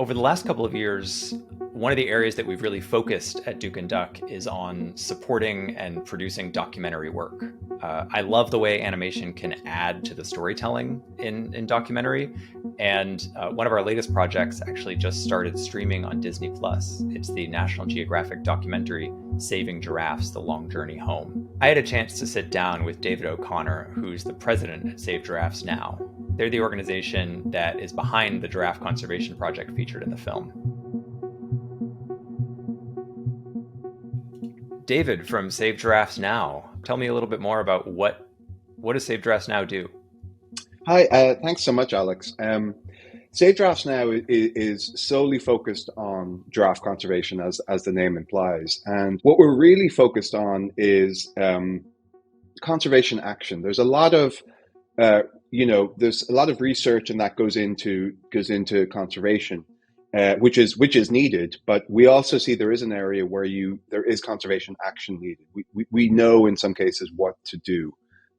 Over the last couple of years, one of the areas that we've really focused at Duke and Duck is on supporting and producing documentary work. I love the way animation can add to the storytelling in documentary. And one of our latest projects actually just started streaming on Disney Plus. It's the National Geographic documentary, Saving Giraffes, The Long Journey Home. I had a chance to sit down with David O'Connor, who's the president at Save Giraffes Now. They're the organization that is behind the giraffe conservation project featured in the film. David from Save Giraffes Now, tell me a little bit more about what does Save Giraffes Now do? Hi, thanks so much, Alex. Save Giraffes Now is solely focused on giraffe conservation, as the name implies. And what we're really focused on is conservation action. There's a lot of there's a lot of research and that goes into conservation, which is needed. But we also see there is an area where there is conservation action needed. We know in some cases what to do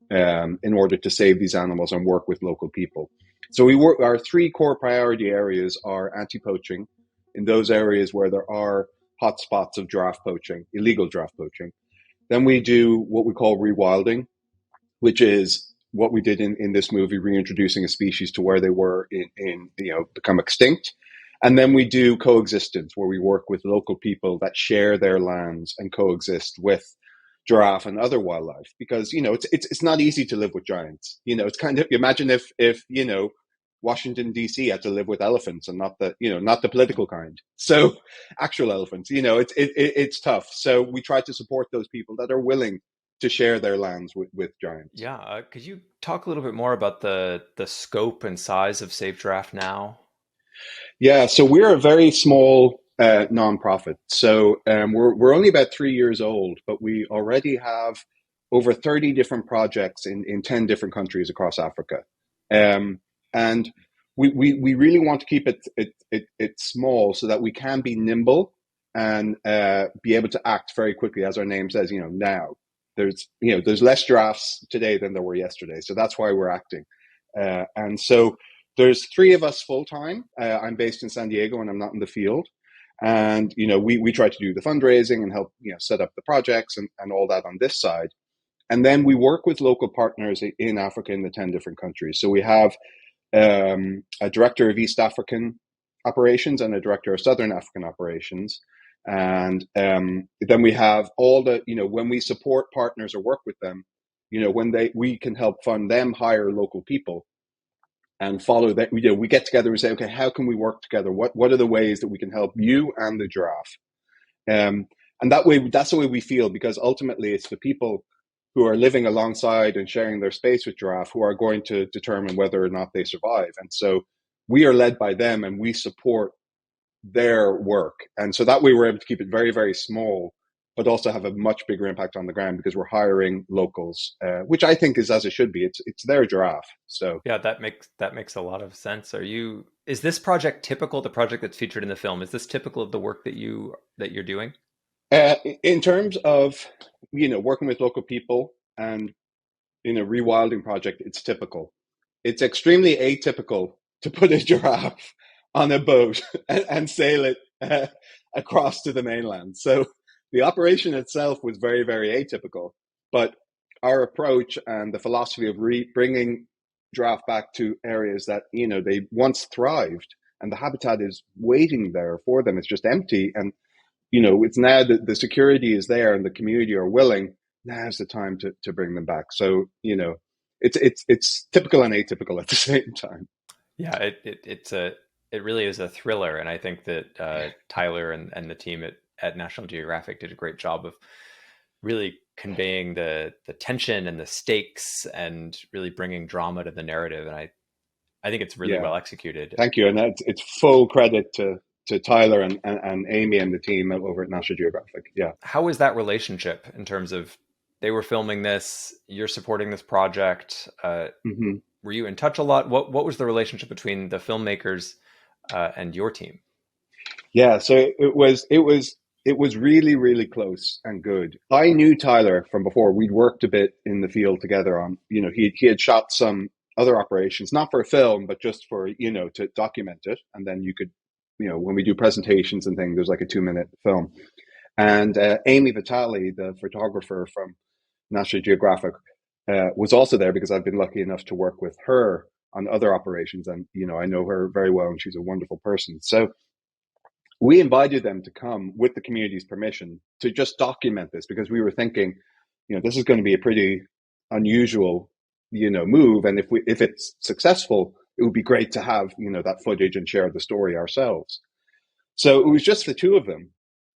in order to save these animals and work with local people. So our three core priority areas are anti-poaching in those areas where there are hotspots of giraffe poaching, illegal giraffe poaching. Then we do what we call rewilding, which is what we did in this movie, reintroducing a species to where they were become extinct. And then we do coexistence, where we work with local people that share their lands and coexist with giraffe and other wildlife, because it's not easy to live with giants. It's kind of, imagine if Washington D.C. had to live with elephants, and not the political kind. So actual elephants, it's tough. So we try to support those people that are willing to share their lands with giants. Yeah, could you talk a little bit more about the scope and size of Save Giraffe Now? Yeah, so we're a very small nonprofit. So we're only about 3 years old, but we already have over 30 different projects in 10 different countries across Africa. And we really want to keep it small so that we can be nimble and be able to act very quickly, as our name says. Now there's less giraffes today than there were yesterday, so that's why we're acting. And so there's three of us full time. I'm based in San Diego, and I'm not in the field. And we try to do the fundraising and help set up the projects and all that on this side. And then we work with local partners in Africa in the 10 different countries. So we have a director of East African operations and a director of Southern African operations. And then we have all the, when we support partners or work with them, we can help fund them hire local people and follow that. We get together and say, okay, how can we work together? What are the ways that we can help you and the giraffe? And that's the way we feel, because ultimately it's the people who are living alongside and sharing their space with giraffe who are going to determine whether or not they survive. And so we are led by them, and we support their work. And so that way we're able to keep it very, very small, but also have a much bigger impact on the ground, because we're hiring locals, which I think is as it should be. It's their giraffe. So yeah, that makes a lot of sense. Is this project typical, the project that's featured in the film, is this typical of the work that you're doing? In terms of working with local people and in a rewilding project, it's typical. It's extremely atypical to put a giraffe on a boat and sail it across to the mainland. So the operation itself was very, very atypical, but our approach and the philosophy of bringing giraffe back to areas that they once thrived, and the habitat is waiting there for them. It's just empty, and it's now that the security is there and the community are willing. Now's the time to bring them back. So it's typical and atypical at the same time. Yeah, it really is a thriller, and I think that Tyler and the team at National Geographic did a great job of really conveying the tension and the stakes, and really bringing drama to the narrative. And I think it's really Yeah, well executed. thank you, and it's full credit to Tyler and Amy and the team over at National Geographic. Yeah. How is that relationship in terms of, they were filming this, you're supporting this project? Mm-hmm. Were you in touch a lot? What was the relationship between the filmmakers and your team? Yeah, so it was really, really close and good. I knew Tyler from before. We'd worked a bit in the field together on, he had shot some other operations, not for a film, but just for, to document it. And then you could when we do presentations and things, there's like a 2 minute film. And Amy Vitale, the photographer from National Geographic, was also there because I've been lucky enough to work with her on other operations, and I know her very well, and she's a wonderful person. So we invited them to come with the community's permission to just document this, because we were thinking, this is going to be a pretty unusual, move, and if it's successful, it would be great to have that footage and share the story ourselves. So it was just the two of them,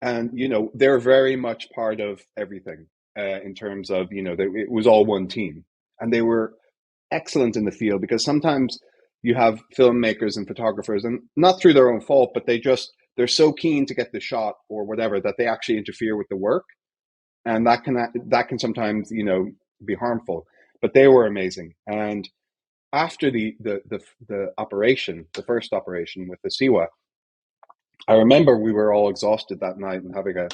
and they're very much part of everything, in terms of it was all one team, and they were excellent in the field, because sometimes you have filmmakers and photographers, and not through their own fault, but they're so keen to get the shot or whatever that they actually interfere with the work, and that can sometimes be harmful. But they were amazing, and after the operation, the first operation with the Siwa, I remember we were all exhausted that night and having a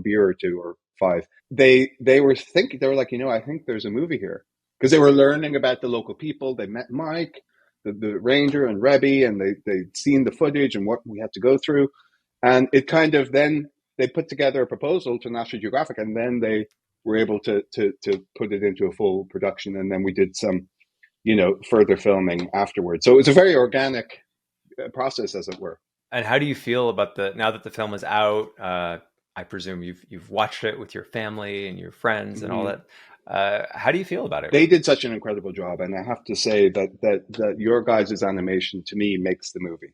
beer or two or five. They were thinking, they were like, I think there's a movie here, because they were learning about the local people. They met Mike, the ranger, and Rebby, and they'd seen the footage and what we had to go through, and it kind of then they put together a proposal to National Geographic, and then they were able to put it into a full production, and then we did some further filming afterwards. So it was a very organic process, as it were. And how do you feel about now that the film is out? I presume you've watched it with your family and your friends and all Mm-hmm. that. How do you feel about it? They did such an incredible job, and I have to say that your guys' animation to me makes the movie.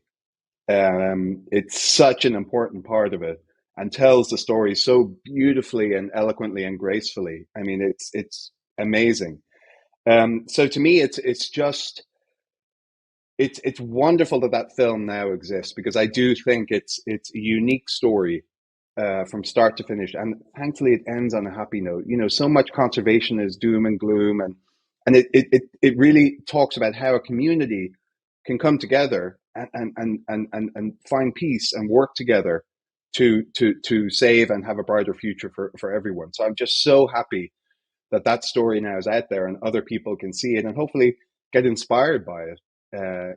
It's such an important part of it, and tells the story so beautifully and eloquently and gracefully. I mean, it's amazing. So to me, it's wonderful that film now exists, because I do think it's a unique story, from start to finish, and thankfully it ends on a happy note. So much conservation is doom and gloom, and it really talks about how a community can come together and find peace and work together to save and have a brighter future for everyone. So I'm just so happy that story now is out there, and other people can see it and hopefully get inspired by it,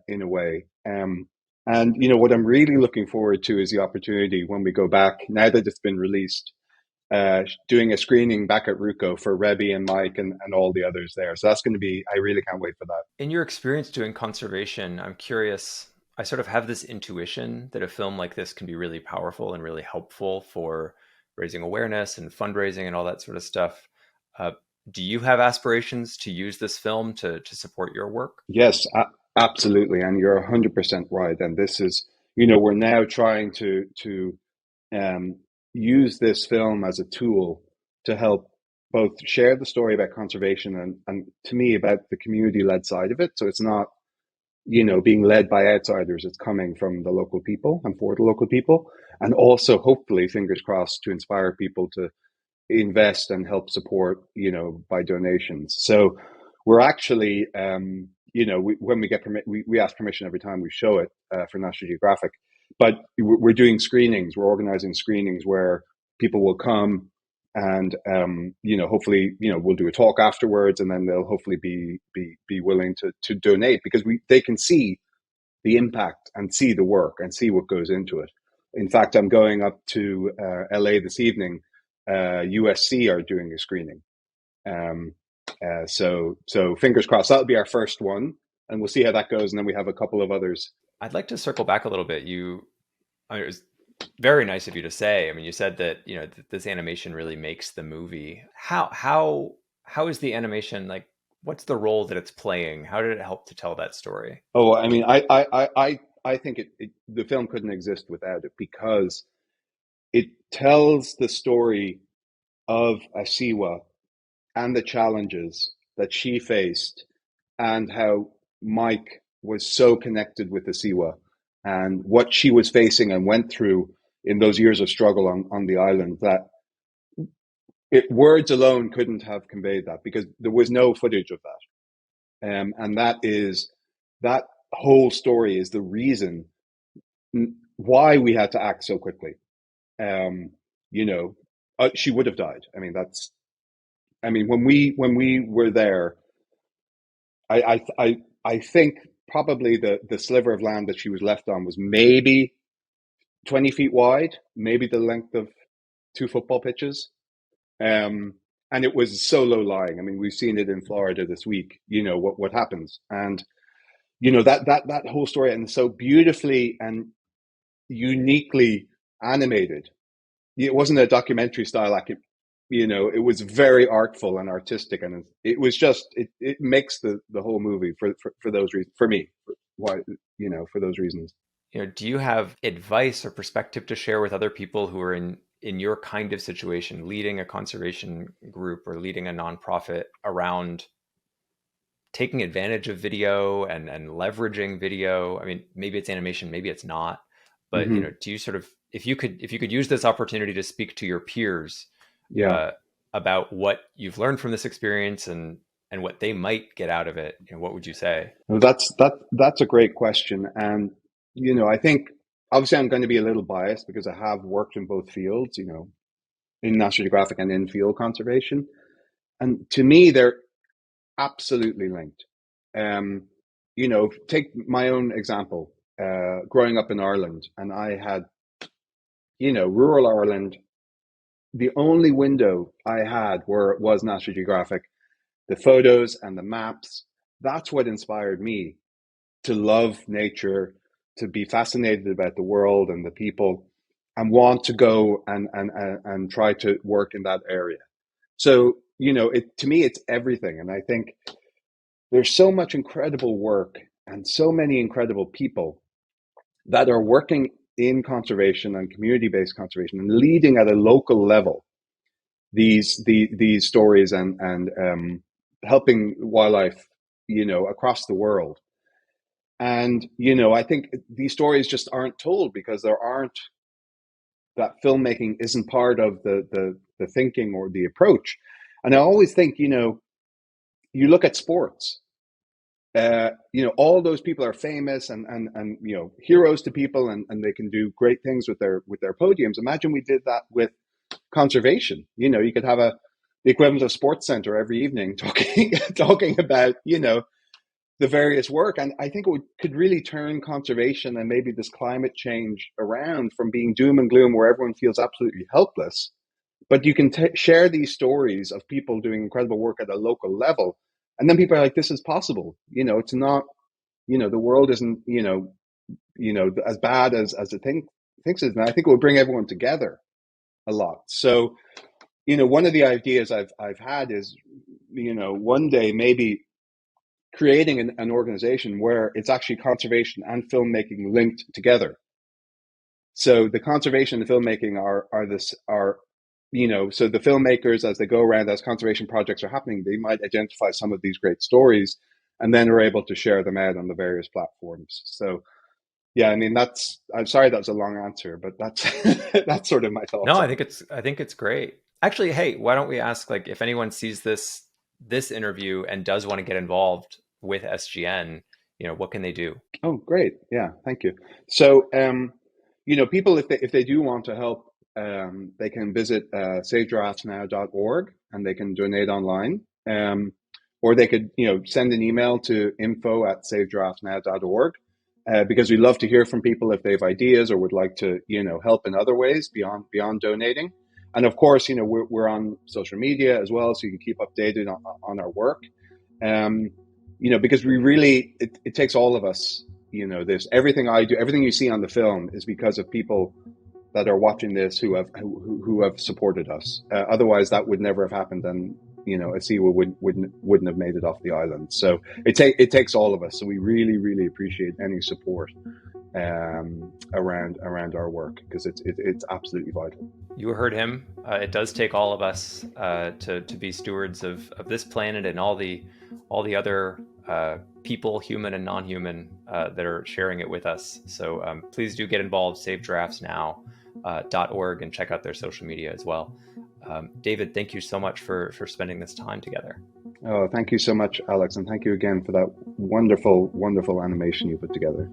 in a way. And what I'm really looking forward to is the opportunity when we go back, now that it's been released, doing a screening back at Ruco for Rebby and Mike and all the others there. So that's going to be, I really can't wait for that. In your experience doing conservation, I'm curious. I sort of have this intuition that a film like this can be really powerful and really helpful for raising awareness and fundraising and all that sort of stuff. Uh, do you have aspirations to use this film to support your work? Yes, absolutely. And you're 100% right. And this is, we're now trying to um, use this film as a tool to help both share the story about conservation, and to me, about the community led side of it. So it's not, being led by outsiders. It's coming from the local people and for the local people. And also, hopefully, fingers crossed, to inspire people to invest and help support, by donations. So we're actually, when we get permit, we ask permission every time we show it, for National Geographic. But we're doing screenings. We're organizing screenings where people will come, and hopefully, we'll do a talk afterwards, and then they'll hopefully be willing to donate, because they can see the impact and see the work and see what goes into it. In fact, I'm going up to LA this evening. USC are doing a screening. So fingers crossed, that'll be our first one, and we'll see how that goes. And then we have a couple of others. I'd like to circle back a little bit. It was very nice of you to say. I mean, you said that this animation really makes the movie. How is the animation like? What's the role that it's playing? How did it help to tell that story? Oh, I mean, I think the film couldn't exist without it, because it tells the story of Asiwa and the challenges that she faced, and how Mike was so connected with the Siwa, and what she was facing and went through in those years of struggle on the island, that words alone couldn't have conveyed that, because there was no footage of that. And that whole story is the reason why we had to act so quickly. Um, she would have died. When we were there, I think probably the sliver of land that she was left on was maybe 20 feet wide, maybe the length of two football pitches. And it was so low lying. I mean, we've seen it in Florida this week, what happens. And, that whole story, and so beautifully and uniquely animated. It wasn't a documentary style, it was very artful and artistic, and it was just it makes the whole movie for those reasons, for me, why, for those reasons. Do you have advice or perspective to share with other people who are in your kind of situation, leading a conservation group or leading a nonprofit, around taking advantage of video and leveraging video? I mean, maybe it's animation, maybe it's not, but Mm-hmm. do you sort of, if you could use this opportunity to speak to your peers Yeah. uh, about what you've learned from this experience and what they might get out of it, what would you say? Well, that's a great question. And, I think obviously I'm going to be a little biased because I have worked in both fields, in National Geographic and in field conservation. And to me, they're absolutely linked. Um, take my own example. Growing up in Ireland, and I had, rural Ireland, the only window I had where it was National Geographic, the photos and the maps. That's what inspired me to love nature, to be fascinated about the world and the people, and want to go and try to work in that area. So, it to me, it's everything. And I think there's so much incredible work and so many incredible people that are working in conservation and community-based conservation and leading at a local level these stories and helping wildlife, across the world. And, I think these stories just aren't told because there aren't, that filmmaking isn't part of the thinking or the approach. And I always think, you look at sports, all those people are famous and heroes to people, and they can do great things with their podiums. Imagine we did that with conservation. You could have the equivalent of Sports Center every evening talking about, the various work. And I think could really turn conservation and maybe this climate change around from being doom and gloom where everyone feels absolutely helpless. But you can share these stories of people doing incredible work at a local level. And then people are like, this is possible. It's not, the world isn't, as bad as it thinks it is. And I think it will bring everyone together a lot. So, one of the ideas I've had is, one day maybe creating an organization where it's actually conservation and filmmaking linked together. So the conservation and the filmmaking are so the filmmakers, as they go around, as conservation projects are happening, they might identify some of these great stories and then are able to share them out on the various platforms. So yeah, I mean, I'm sorry that was a long answer, but that's that's sort of my No, thoughts on it. I think it's great. Actually, hey, why don't we ask, like, if anyone sees this interview and does want to get involved with SGN, what can they do? Oh, great. Yeah, thank you. So, people, if they do want to help, they can visit savegiraffesnow.org and they can donate online. Or they could, send an email to info@savegiraffesnow.org, because we love to hear from people if they have ideas or would like to, help in other ways beyond donating. And of course, we're on social media as well, so you can keep updated on our work. Um, because we really, it takes all of us, everything I do, everything you see on the film is because of people that are watching this who have supported us. Otherwise, that would never have happened, and Asiwa wouldn't have made it off the island. So it takes all of us. So we really, really appreciate any support around our work, because it's absolutely vital. You heard him. It does take all of us to be stewards of this planet and all the other people, human and non-human, that are sharing it with us. So please do get involved. SaveGiraffesNow.org and check out their social media as well. David, thank you so much for spending this time together. Oh, thank you so much, Alex, and thank you again for that wonderful, wonderful animation you put together.